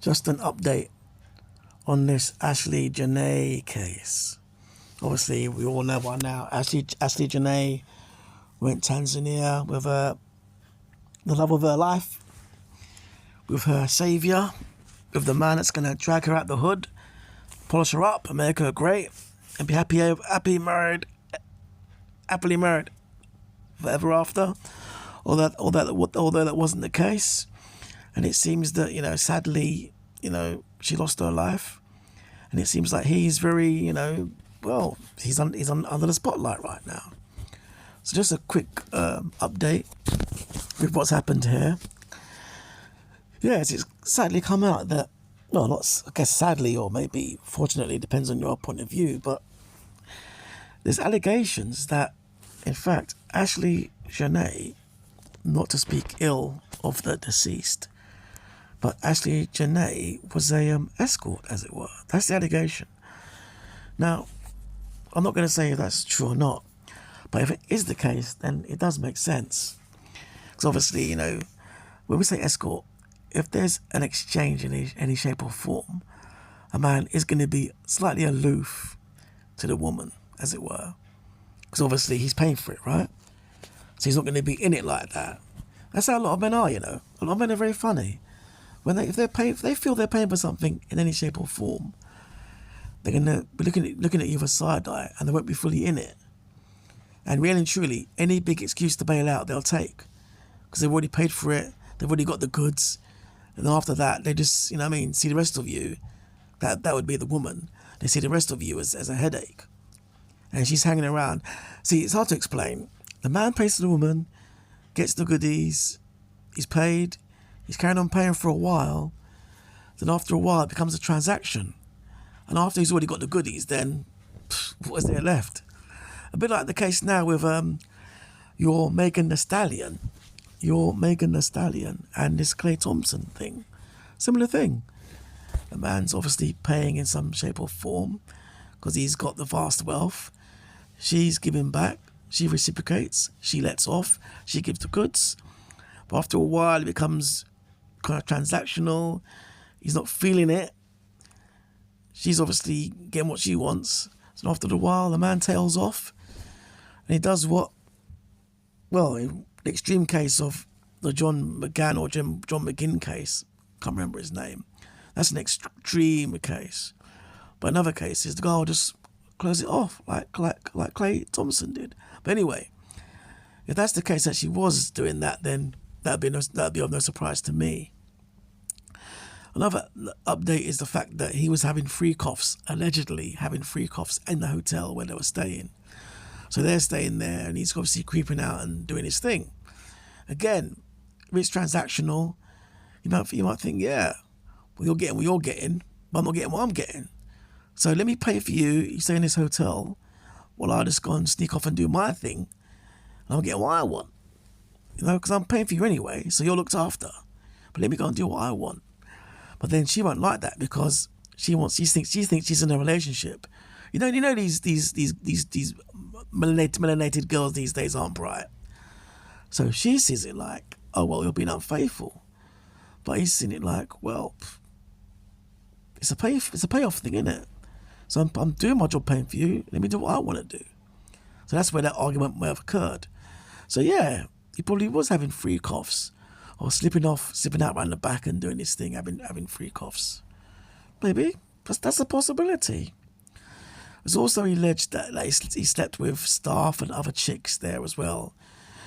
Just an update on this Ashlee Janae case. Obviously, we all know by now. Ashlee Janae went Tanzania with the love of her life, with her saviour, with the man that's going to drag her out the hood, polish her up, and make her great, and be happily married forever after. Although that wasn't the case, and it seems that sadly, she lost her life, and it seems like he's very, he's under the spotlight right now. So just a quick update with what's happened here. Yes, it's sadly come out that, well, not, I guess sadly or maybe fortunately, depends on your point of view, but there's allegations that, in fact, Ashlee Janae, not to speak ill of the deceased, but Ashlee Janae was a escort, as it were. That's the allegation. Now, I'm not going to say if that's true or not, but if it is the case, then it does make sense. Because obviously, when we say escort, if there's an exchange in any shape or form, a man is going to be slightly aloof to the woman, as it were. Because obviously he's paying for it, right? So he's not going to be in it like that. That's how a lot of men are, A lot of men are very funny. If they feel they're paying for something in any shape or form, they're going to be looking at you with a side eye, and they won't be fully in it. And really and truly, any big excuse to bail out, they'll take. Because they've already paid for it, they've already got the goods, and after that, they just, see the rest of you, that would be the woman, they see the rest of you as a headache. And she's hanging around. See, it's hard to explain. The man pays for the woman, gets the goodies, he's paid, he's carrying on paying for a while, then after a while it becomes a transaction. And after he's already got the goodies, then what is there left? A bit like the case now with your Megan Thee Stallion and this Clay Thompson thing. Similar thing. The man's obviously paying in some shape or form because he's got the vast wealth. She's giving back, she reciprocates, she lets off, she gives the goods. But after a while it becomes kind of transactional. He's not feeling it. She's obviously getting what she wants. So after a while the man tails off and he does what, well, in the extreme case of the John McGann or John McGinn case, can't remember his name, that's an extreme case. But another case is the guy will just close it off like Clay Thompson did. But anyway, if that's the case that she was doing that, then that'd be of no surprise to me. Another update is the fact that he was having free coughs, allegedly having free coughs in the hotel where they were staying. So they're staying there and he's obviously creeping out and doing his thing. Again, if it's transactional, you might think, yeah, well, you're getting what you're getting, but I'm not getting what I'm getting. So let me pay for you, you stay in this hotel, while I just go and sneak off and do my thing, and I'm getting what I want. Because I'm paying for you anyway, so you're looked after. But let me go and do what I want. But then she won't like that because she thinks she's in a relationship. These melanated girls these days aren't bright. So she sees it like, oh well, you're being unfaithful. But he's seeing it like, well, it's a payoff thing, isn't it? So I'm doing my job paying for you. Let me do what I want to do. So that's where that argument may have occurred. So yeah, he probably was having free coughs, or slipping out around the back and doing this thing, having free coughs. Maybe that's a possibility. It's also alleged that he slept with staff and other chicks there as well.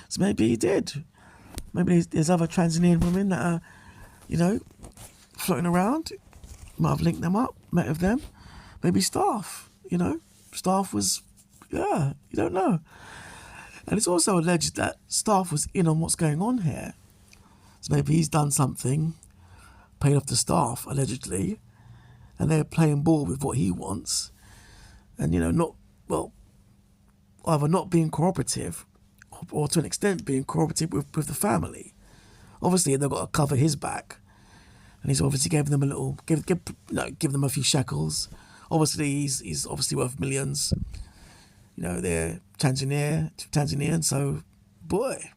So maybe he did. Maybe there's other Tanzanian women that are, floating around. Might have linked them up, met with them. Maybe staff, Staff was, you don't know. And it's also alleged that staff was in on what's going on here. So maybe he's done something, paid off the staff, allegedly, and they're playing ball with what he wants. And, either not being cooperative or to an extent being cooperative with the family. Obviously, they've got to cover his back. And he's obviously gave them a little, give them a few shekels. Obviously, he's obviously worth millions. They're Tanzanian, so, boy,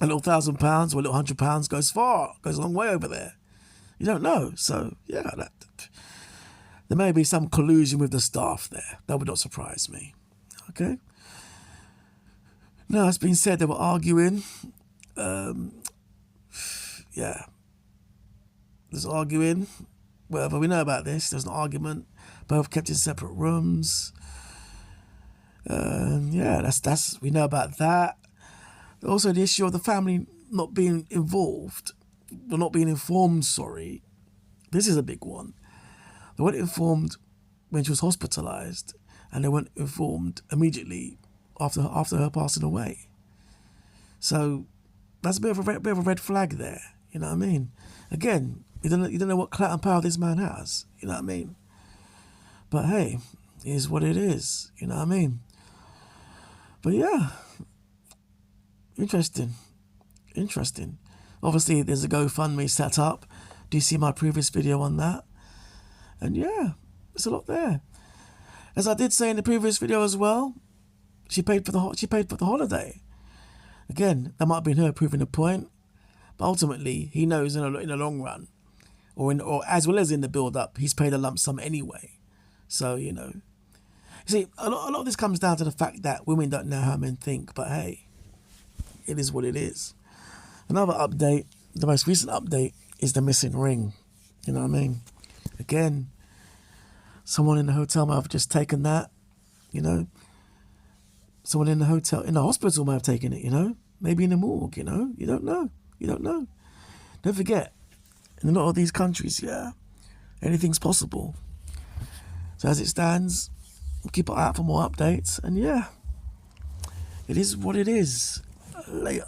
a little £1,000 or a little £100 goes a long way over there. You don't know. So, yeah, there may be some collusion with the staff there. That would not surprise me. Okay? Now, it's been said they were arguing. Yeah. There's arguing. Whatever, we know about this. There's an argument. Both kept in separate rooms. Yeah, that's we know about that. Also, the issue of the family not being involved, or not being informed, sorry. This is a big one. They weren't informed when she was hospitalised, and they weren't informed immediately after her passing away. So that's a bit of a red flag there. You know what I mean? Again, you don't know what clout and power this man has. You know what I mean? But hey, it is what it is. You know what I mean? But yeah, interesting. Obviously, there's a GoFundMe set up. Do you see my previous video on that? And yeah, there's a lot there. As I did say in the previous video as well, she paid for the holiday. Again, that might have been her proving a point, but ultimately, he knows in the long run, or as well as in the build-up, he's paid a lump sum anyway. So, you know. You see, a lot of this comes down to the fact that women don't know how men think, but hey, it is what it is. Another update, the most recent update, is the missing ring. You know what I mean? Again, someone in the hotel might have just taken that, you know. Someone in the hospital might have taken it, you know. Maybe in the morgue, you know. You don't know. Don't forget, in a lot of these countries, yeah, anything's possible. So as it stands, we'll keep an eye out for more updates. And yeah, it is what it is. Later.